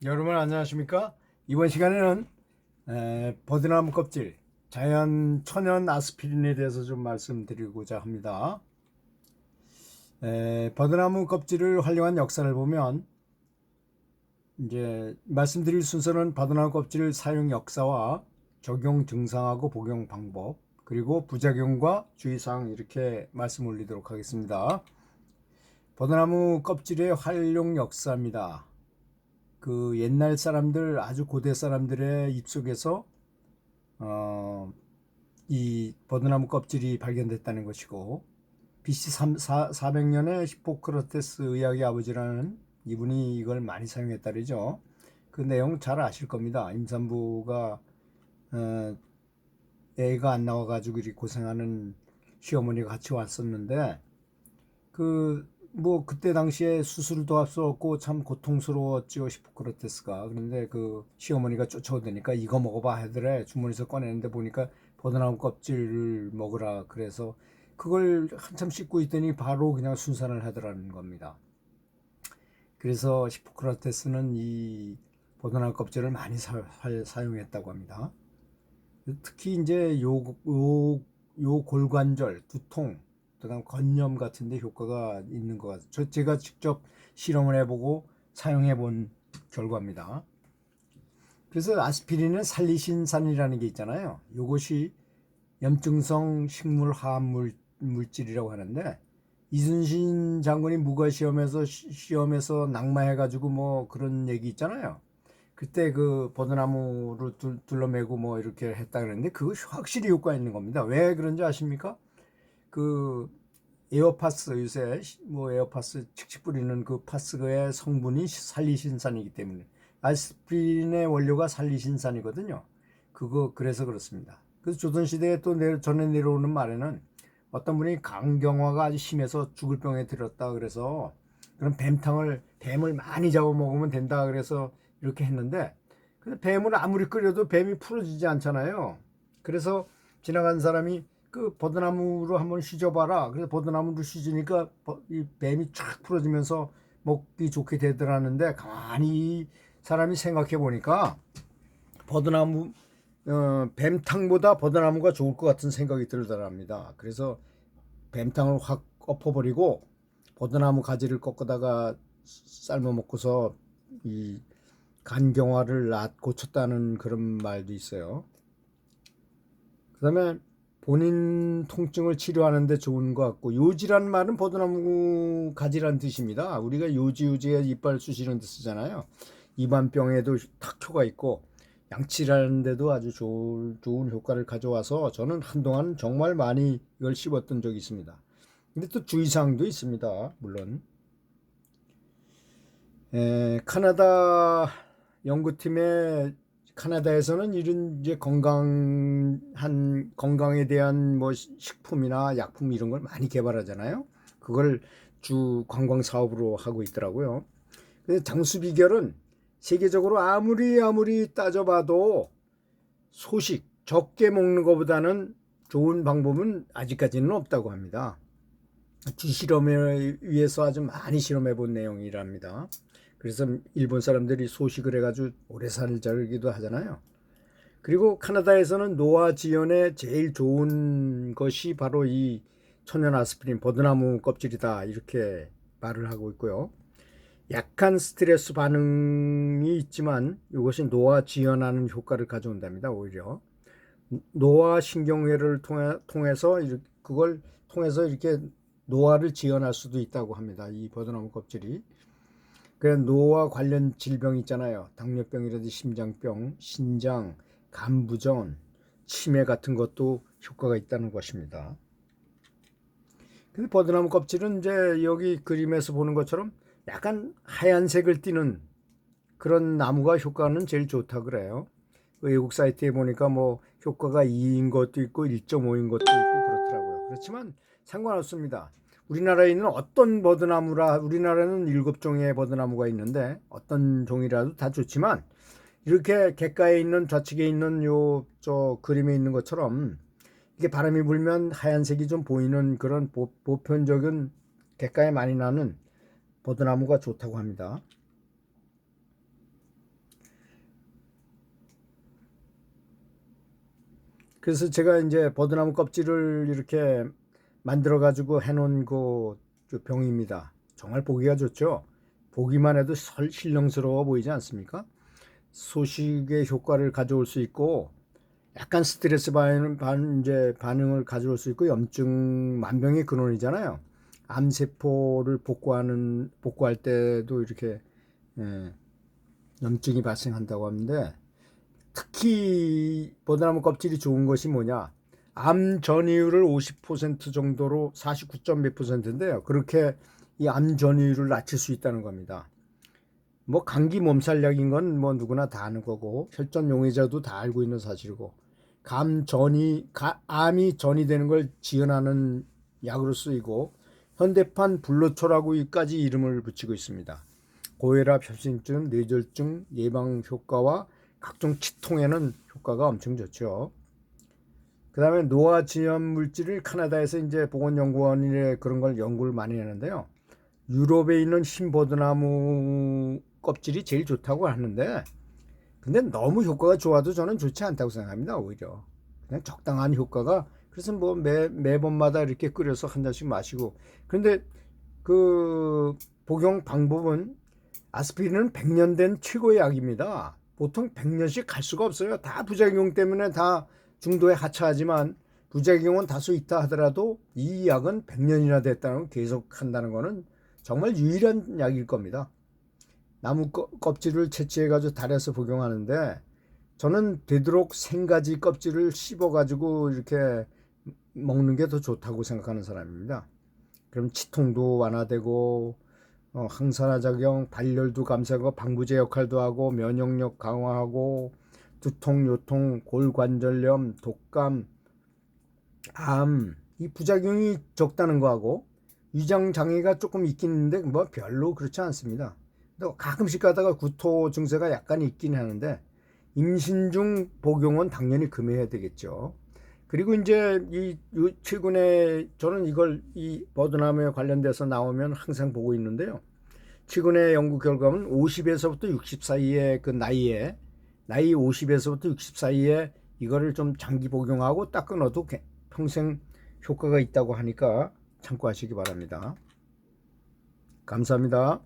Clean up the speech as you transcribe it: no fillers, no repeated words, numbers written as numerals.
여러분 안녕하십니까? 이번 시간에는 버드나무 껍질, 자연 천연 아스피린에 대해서 좀 말씀드리고자 합니다. 버드나무 껍질을 활용한 역사를 보면 이제 말씀드릴 순서는 버드나무 껍질 사용 역사와 적용 증상하고 복용 방법, 그리고 부작용과 주의사항 이렇게 말씀 올리도록 하겠습니다. 버드나무 껍질의 활용 역사입니다. 그 옛날 사람들, 아주 고대 사람들의 입속에서 이 버드나무 껍질이 발견됐다는 것이고, BC 400년에 히포크라테스 의학의 아버지라는 이분이 이걸 많이 사용했다 그러죠. 그 내용 잘 아실 겁니다. 임산부가 애가 안 나와가지고 이렇게 고생하는 시어머니가 같이 왔었는데, 그때 당시에 수술도 할 수 없고 참 고통스러웠죠, 히포크라테스가. 그런데 그 시어머니가 쫓아오더니까 이거 먹어봐 하더래. 주머니에서 꺼내는데 보니까 버드나무 껍질을 먹으라 그래서 그걸 한참 씹고 있더니 바로 그냥 순산을 하더라는 겁니다. 그래서 히포크라테스는 이 버드나무 껍질을 많이 사용했다고 합니다. 특히 이제 요 골관절, 두통, 그다음 건염 같은데 효과가 있는 것 같아요. 제가 직접 실험을 해보고 사용해본 결과입니다. 그래서 아스피린은 살리신산이라는 게 있잖아요. 이것이 염증성 식물 화합 물질이라고 하는데, 이순신 장군이 시험에서 낙마해가지고 뭐 그런 얘기 있잖아요. 그때 그 버드나무로 둘러매고 뭐 이렇게 했다 그랬는데 그거 확실히 효과 있는 겁니다. 왜 그런지 아십니까? 그 에어파스, 요새 뭐 에어파스 칙칙 뿌리는 그 파스의 성분이 살리신산이기 때문에, 아스피린의 원료가 살리신산이거든요. 그래서 그렇습니다. 그래서 조선시대에 또 전해 내려오는 말에는 어떤 분이 강경화가 아주 심해서 죽을 병에 들었다 그래서 그런 뱀을 많이 잡아먹으면 된다 그래서 이렇게 했는데, 근데 뱀을 아무리 끓여도 뱀이 풀어지지 않잖아요. 그래서 지나간 사람이 그 버드나무로 한번 휘저봐라. 그래서 버드나무로 휘저니까 이 뱀이 쫙 풀어지면서 먹기 좋게 되더라는데, 가만히 사람이 생각해 보니까 버드나무 뱀탕보다 버드나무가 좋을 것 같은 생각이 들더랍니다. 그래서 뱀탕을 확 엎어버리고 버드나무 가지를 꺾어다가 삶아 먹고서 이 간경화를 고쳤다는 그런 말도 있어요. 그 다음에 본인 통증을 치료하는 데 좋은 것 같고, 요지란 말은 버드나무 가지란 뜻입니다. 우리가 요지에 이빨 쑤시는 데 쓰잖아요. 이반병에도 탁효가 있고 양치라는 데도 아주 좋은 효과를 가져와서 저는 한동안 정말 많이 이걸 씹었던 적이 있습니다. 근데 또 주의사항도 있습니다. 물론 카나다 연구팀의 카나다에서는 이런 이제 건강에 대한 뭐 식품이나 약품 이런 걸 많이 개발하잖아요. 그걸 주 관광 사업으로 하고 있더라고요. 근데 장수 비결은 세계적으로 아무리 따져봐도 적게 먹는 것보다는 좋은 방법은 아직까지는 없다고 합니다. 주실험에 의해서 아주 많이 실험해 본 내용이랍니다. 그래서 일본 사람들이 소식을 해가지고 오래 살기도 하잖아요. 그리고 카나다에서는 노화 지연에 제일 좋은 것이 바로 이 천연 아스피린 버드나무 껍질이다 이렇게 말을 하고 있고요. 약한 스트레스 반응이 있지만 이것이 노화 지연하는 효과를 가져온답니다. 오히려 노화 신경회를 통해서 그걸 통해서 이렇게 노화를 지연할 수도 있다고 합니다. 이 버드나무 껍질이. 그래, 노화 관련 질병 있잖아요. 당뇨병이라든지 심장병, 신장, 간부전, 치매 같은 것도 효과가 있다는 것입니다. 근데 버드나무 껍질은 이제 여기 그림에서 보는 것처럼 약간 하얀색을 띠는 그런 나무가 효과는 제일 좋다 그래요. 외국 사이트에 보니까 뭐 효과가 2인 것도 있고 1.5인 것도 있고 그렇더라고요. 그렇지만 상관없습니다. 우리나라에 있는 어떤 우리나라는 7종의 버드나무가 있는데 어떤 종이라도 다 좋지만, 이렇게 객가에 있는 좌측에 있는 저 그림에 있는 것처럼 이게 바람이 불면 하얀색이 좀 보이는 그런 보편적인 객가에 많이 나는 버드나무가 좋다고 합니다. 그래서 제가 이제 버드나무 껍질을 이렇게 만들어 가지고 해놓은 그 병입니다. 정말 보기가 좋죠. 보기만 해도 신령스러워 보이지 않습니까? 소식의 효과를 가져올 수 있고 약간 스트레스 이제 반응을 가져올 수 있고 염증 만병의 근원이잖아요. 암세포를 복구할 때도 이렇게 예, 염증이 발생한다고 하는데 특히 버드나무 껍질이 좋은 것이 뭐냐? 암 전이율을 50% 정도로 49점 몇 %인데요. 그렇게 이 암 전이율을 낮출 수 있다는 겁니다. 뭐 감기 몸살약인 건 뭐 누구나 다 아는 거고 혈전 용의자도 다 알고 있는 사실이고 암이 전이 되는 걸 지연하는 약으로 쓰이고 현대판 불로초라고까지 이름을 붙이고 있습니다. 고혈압, 협심증, 뇌졸중 예방 효과와 각종 치통에는 효과가 엄청 좋죠. 그 다음에 노화 진염 물질을 카나다에서 이제 보건연구원이 그런 걸 연구를 많이 하는데요. 유럽에 있는 흰버드나무 껍질이 제일 좋다고 하는데 근데 너무 효과가 좋아도 저는 좋지 않다고 생각합니다. 오히려 그냥 적당한 효과가 그래서 뭐 매번마다 이렇게 끓여서 한 잔씩 마시고 그런데 그 복용 방법은 아스피린은 100년 된 최고의 약입니다. 보통 100년씩 갈 수가 없어요. 다 부작용 때문에 다 중도에 하차하지만 부작용은 다수 있다 하더라도 이 약은 100년이나 됐다는 걸 계속 한다는 것은 정말 유일한 약일 겁니다. 나무 껍질을 채취해 가지고 달여서 복용하는데 저는 되도록 생가지 껍질을 씹어 가지고 이렇게 먹는 게 더 좋다고 생각하는 사람입니다. 그럼 치통도 완화되고 항산화 작용, 발열도 감소하고 방부제 역할도 하고 면역력 강화하고 두통, 요통, 골관절염, 독감, 암 이 부작용이 적다는 거하고 위장 장애가 조금 있긴 있는데 뭐 별로 그렇지 않습니다. 또 가끔씩 가다가 구토 증세가 약간 있긴 하는데 임신 중 복용은 당연히 금해야 되겠죠. 그리고 이제 최근에 저는 이 버드나무에 관련돼서 나오면 항상 보고 있는데요. 최근의 연구 결과는 50에서부터 60 사이의 그 나이 50에서부터 60 사이에 이거를 좀 장기 복용하고 딱 끊어도 평생 효과가 있다고 하니까 참고하시기 바랍니다. 감사합니다.